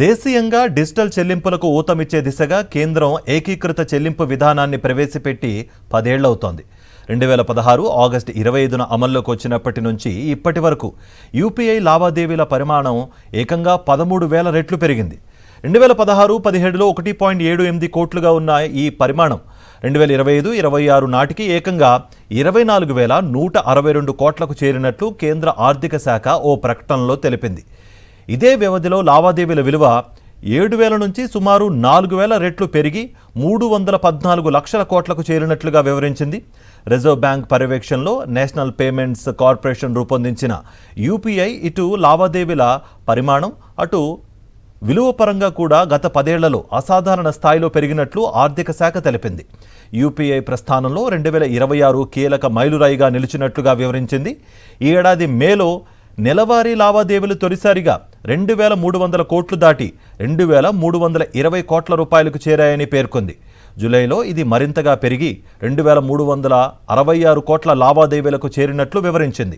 దేశీయంగా డిజిటల్ చెల్లింపులకు ఊతమిచ్చే దిశగా కేంద్రం ఏకీకృత చెల్లింపు విధానాన్ని ప్రవేశపెట్టి 10 ఏళ్లవుతోంది. 2016 ఆగస్టు 25న అమల్లోకి వచ్చినప్పటి నుంచి ఇప్పటి వరకు యూపీఐ లావాదేవీల పరిమాణం ఏకంగా 13,000 రెట్లు పెరిగింది. 2016-17లో 1.78 కోట్లుగా ఉన్న ఈ పరిమాణం 2025-26 నాటికి ఏకంగా 24,162 కోట్లకు చేరినట్లు కేంద్ర ఆర్థిక శాఖ ఓ ప్రకటనలో తెలిపింది. ఇదే వ్యవధిలో లావాదేవీల విలువ 7,000 నుంచి సుమారు 4,000 రెట్లు పెరిగి 314 లక్షల కోట్లకు చేరినట్లుగా వివరించింది. రిజర్వ్ బ్యాంక్ పర్యవేక్షణలో నేషనల్ పేమెంట్స్ కార్పొరేషన్ రూపొందించిన యూపీఐ ఇటు లావాదేవీల పరిమాణం అటు విలువ పరంగా కూడా గత 10 ఏళ్లలో అసాధారణ స్థాయిలో పెరిగినట్లు ఆర్థిక శాఖ తెలిపింది. యూపీఐ ప్రస్థానంలో 2026 కీలక మైలురాయిగా నిలిచినట్లుగా వివరించింది. ఈ ఏడాది మేలో నెలవారీ లావాదేవీలు తొలిసారిగా 2,300 కోట్లు దాటి 2,320 కోట్ల రూపాయలకు చేరాయని పేర్కొంది. జూలైలో ఇది మరింతగా పెరిగి 2,366 కోట్ల లావాదేవీలకు చేరినట్లు వివరించింది.